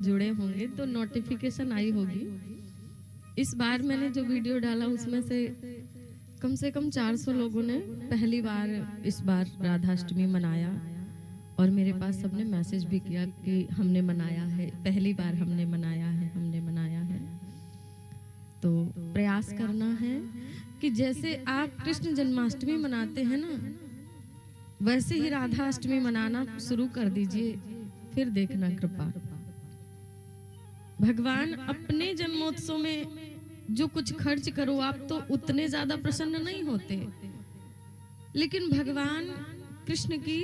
जुड़े होंगे तो नोटिफिकेशन आई होगी। इस बार मैंने जो वीडियो डाला उसमें से कम 400 लोगों ने पहली बार इस बार राधाष्टमी मनाया और मेरे पास सबने मैसेज भी किया कि हमने मनाया है, पहली बार हमने मनाया है। तो प्रयास करना है कि जैसे आप कृष्ण जन्माष्टमी मनाते हैं ना, वैसे ही राधाष्टमी मनाना शुरू कर दीजिए, फिर देखना कृपा। भगवान अपने जन्मोत्सव में जो कुछ खर्च करो आप तो उतने ज्यादा प्रसन्न नहीं होते, लेकिन भगवान कृष्ण की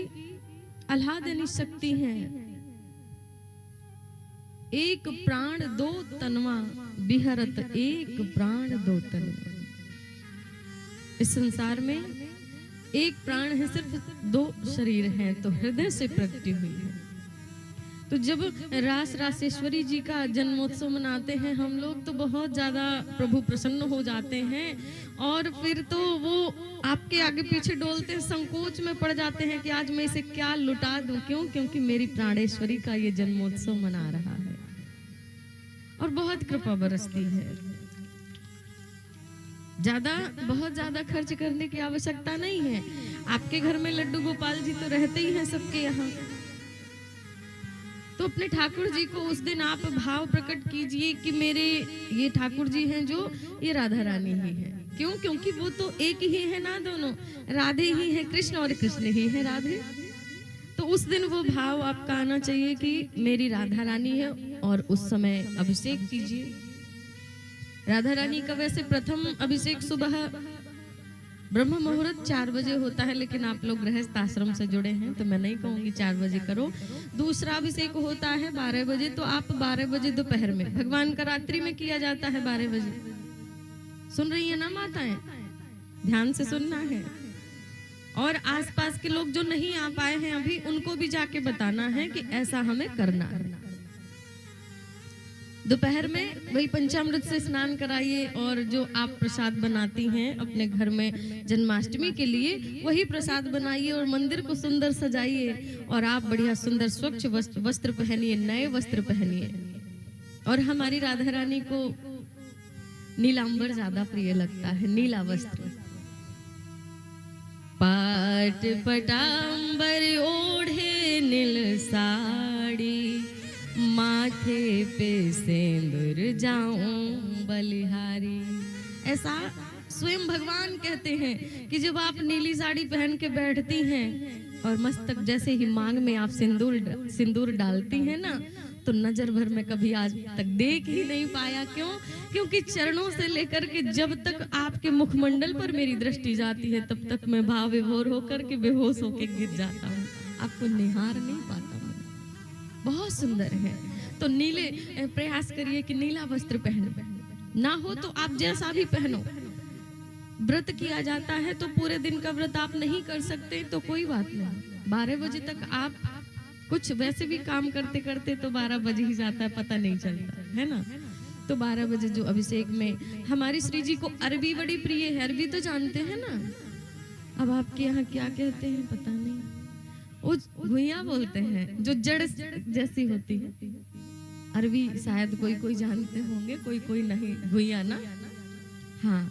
अल्लाह देनी शक्ति है। एक प्राण दो तनवा बिहरत, एक प्राण दो तनवा। इस संसार में एक प्राण है, सिर्फ 2 शरीर हैं, तो हृदय से प्रकटी हुई है। तो जब रासेश्वरी जी का जन्मोत्सव मनाते हैं हम लोग तो बहुत ज्यादा प्रभु प्रसन्न हो जाते हैं और फिर तो वो आपके आगे पीछे डोलते हैं, संकोच में पड़ जाते हैं कि आज मैं इसे क्या लुटा दूं। क्यों? क्योंकि मेरी प्राणेश्वरी का ये जन्मोत्सव मना रहा है और बहुत कृपा बरसती है। बहुत ज्यादा खर्च करने की आवश्यकता नहीं है। आपके घर में लड्डू गोपाल जी तो रहते ही हैं सबके यहाँ, तो अपने ठाकुर जी को उस दिन आप भाव प्रकट कीजिए कि मेरे ये ठाकुर जी हैं जो ये राधा रानी ही है। क्यों? क्योंकि वो तो एक ही है ना, दोनों राधे ही है कृष्ण और कृष्ण ही है राधे। तो उस दिन वो भाव आपका आना चाहिए कि मेरी राधा रानी है और उस समय अभिषेक कीजिए। राधा रानी का वैसे प्रथम अभिषेक सुबह ब्रह्म मुहूर्त 4 बजे होता है, लेकिन आप लोग गृहस्थ आश्रम से जुड़े हैं तो मैं नहीं कहूंगी 4 बजे करो। दूसरा अभिषेक होता है 12 बजे, तो आप 12 बजे दोपहर में, भगवान का रात्रि में किया जाता है 12 बजे। सुन रही है ना माताएं? ध्यान से सुनना है। और आसपास के लोग जो नहीं आ पाए हैं अभी, उनको भी जाके बताना है कि ऐसा हमें करना है। दोपहर में वही पंचामृत से स्नान कराइए और जो आप प्रसाद बनाती हैं अपने घर में जन्माष्टमी के लिए, वही प्रसाद बनाइए और मंदिर को सुंदर सजाइए और आप बढ़िया सुंदर स्वच्छ वस्त्र पहनिए, नए वस्त्र पहनिए। और हमारी राधा रानी को नीलांबर ज्यादा प्रिय लगता है, नीला वस्त्र। पाट पटांबर ओढ़े नील साड़ी, माथे पे सिंदूर जाऊं बलिहारी। ऐसा स्वयं भगवान कहते हैं कि जब आप नीली साड़ी पहन के बैठती हैं और मस्तक जैसे ही मांग में आप सिंदूर डालती हैं ना, तो नजर भर में कभी आज तक देख ही नहीं पाया। क्यों? क्योंकि चरणों से लेकर के जब तक आपके मुखमंडल पर मेरी दृष्टि जाती है तब तक मैं भाव विभोर होकर के बेहोश होकर गिर जाता हूँ, आपको निहार नहीं पाता। बहुत सुंदर है। तो नीले प्रयास करिए कि नीला वस्त्र पहनो, ना हो तो आप जैसा भी पहनो। व्रत किया जाता है तो पूरे दिन का व्रत आप नहीं कर सकते तो कोई बात नहीं, 12 बजे तक आप कुछ वैसे भी काम करते करते तो 12 बज ही जाता है, पता नहीं चलता है ना। तो 12 बजे जो अभिषेक में हमारी श्री जी को अरबी बड़ी प्रिय है। अरबी तो जानते हैं ना, अब आपके यहाँ क्या कहते हैं पता नहीं, घुइया बोलते हैं, जो जड़ जैसी होती है। अरबी शायद कोई जानते होंगे, कोई नहीं, घुइया ना। हाँ,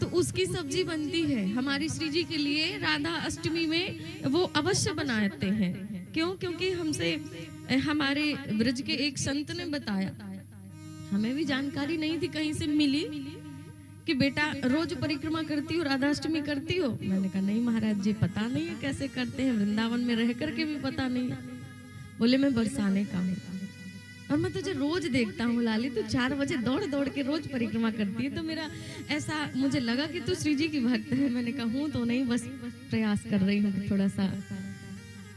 तो उसकी सब्जी बनती है हमारी श्री जी के लिए। राधा अष्टमी में वो अवश्य बनाते हैं। क्यों? क्योंकि हमसे हमारे ब्रज के एक संत ने बताया, हमें भी जानकारी नहीं थी, कहीं से मिली कि बेटा रोज परिक्रमा करती हो, राधाष्टमी करती हो? मैंने कहा नहीं महाराज जी, पता नहीं है कैसे करते हैं, वृंदावन में रह करके भी पता नहीं। बोले मैं बरसाने का हूँ और मैं तुझे रोज देखता हूँ लाली, तू 4 बजे दौड़ के रोज परिक्रमा करती है। तो मेरा ऐसा मुझे लगा कि तू श्री जी की भक्त है। मैंने कहा हूँ तो नहीं, बस प्रयास कर रही हूँ कि थोड़ा सा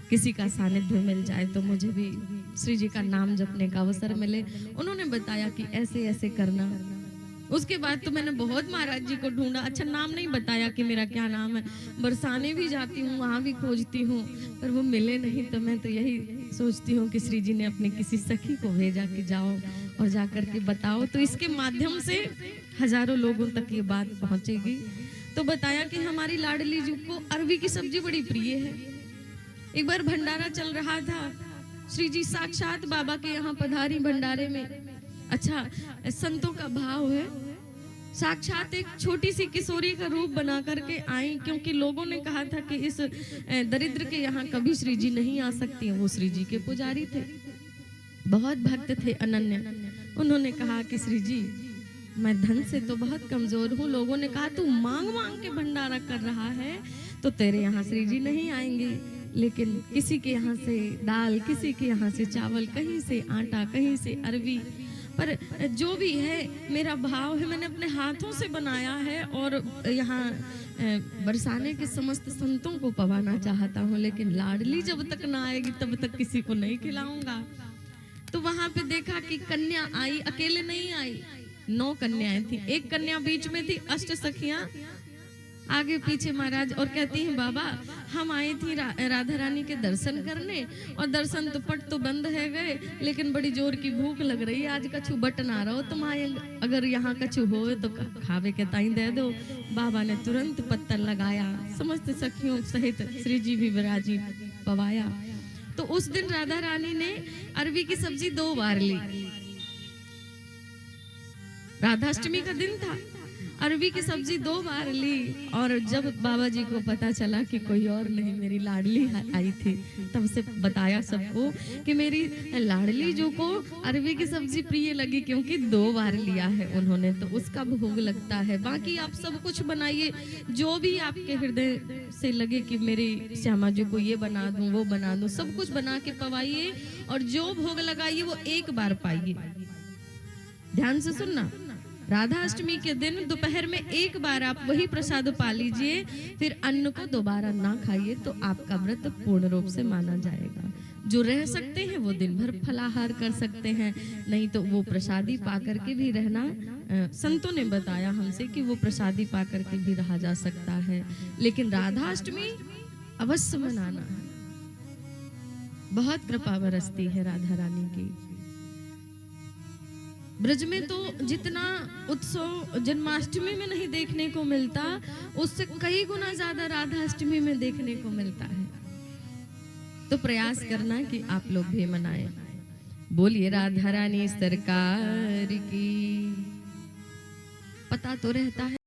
किसी का सानिध्य मिल जाए तो मुझे भी श्री जी का नाम जपने का अवसर मिले। उन्होंने बताया कि ऐसे ऐसे करना। उसके बाद तो मैंने बहुत महाराज जी को ढूंढा, अच्छा नाम नहीं बताया कि मेरा क्या नाम है। बरसाने भी जाती हूँ, वहां भी खोजती हूँ, पर वो मिले नहीं। तो मैं तो यही सोचती हूँ कि श्री जी ने अपने किसी सखी को भेजा कि जाओ और जाकर के बताओ, तो इसके माध्यम से हजारों लोगों तक ये बात पहुंचेगी। तो बताया कि हमारी लाडली जी को अरबी की सब्जी बड़ी प्रिय है। एक बार भंडारा चल रहा था श्री जी साक्षात बाबा के यहाँ पधारी भंडारे में। अच्छा, संतों का भाव है, साक्षात एक छोटी सी किशोरी का रूप बना करके आई, क्योंकि लोगों ने कहा था कि इस दरिद्र के यहाँ कभी श्री जी नहीं आ सकती। वो श्री जी के पुजारी थे, बहुत भक्त थे, अनन्य। उन्होंने कहा कि श्री जी, मैं धन से तो बहुत कमजोर हूँ। लोगों ने कहा तू मांग मांग के भंडारा कर रहा है तो तेरे यहाँ श्री जी नहीं आएंगे, लेकिन किसी के यहाँ से दाल, किसी के यहाँ से चावल, कहीं से आटा, कहीं से अरबी, पर जो भी है मेरा भाव है, मैंने अपने हाथों से बनाया है और यहाँ बरसाने के समस्त संतों को पवाना चाहता हूँ, लेकिन लाडली जब तक ना आएगी तब तक किसी को नहीं खिलाऊंगा। तो वहां पे देखा कि कन्या आई, अकेले नहीं आई, 9 कन्याएं थी। एक कन्या बीच में थी, अष्ट सखियां आगे पीछे महाराज, और कहती हैं बाबा हम आई थी राधा रानी के दर्शन करने, और दर्शन तो पट तो बंद है गए, लेकिन बड़ी जोर की भूख लग रही है, आज कछु बटन आ रहा हो तुम्हारे, अगर यहाँ कछु हो तो खावे के ताई दे दो। बाबा ने तुरंत पत्थर लगाया, समस्त सखियों सहित श्री जी भी विराजी पवाया। तो उस दिन राधा रानी ने अरबी की सब्जी 2 बार ली। राधाष्टमी का दिन था, अरबी की सब्जी 2 बार ली, और जब बाबा जी को पता चला कि कोई और नहीं मेरी लाडली आई थी, तब से बताया सबको कि मेरी लाडली जो को अरबी की सब्जी प्रिय लगी, क्योंकि 2 बार लिया है उन्होंने, तो उसका भोग लगता है। बाकी आप सब कुछ बनाइए, जो भी आपके हृदय से लगे कि मेरी श्यामा जी को ये बना दूं, वो बना दूं, सब कुछ बना के पवाइए, और जो भोग लगाइए वो 1 बार पाइए। ध्यान से सुनना, राधा अष्टमी के दिन दोपहर में 1 बार आप वही प्रसाद पा लीजिए, फिर अन्न को दोबारा ना खाइए, तो आपका व्रत पूर्ण रूप से माना जाएगा। जो रह सकते हैं वो दिन भर फलाहार कर सकते हैं, नहीं तो वो प्रसादी पा करके भी रहना, संतों ने बताया हमसे कि वो प्रसादी पा करके भी रहा जा सकता है, लेकिन राधा अष्टमी अवश्य मनाना है। बहुत कृपा बरसती है राधा रानी की। ब्रज में तो जितना उत्सव जन्माष्टमी में नहीं देखने को मिलता, उससे कई गुना ज्यादा राधा अष्टमी में देखने को मिलता है। तो प्रयास करना कि आप लोग भी मनाएं। बोलिए राधा रानी सरकार की। पता तो रहता है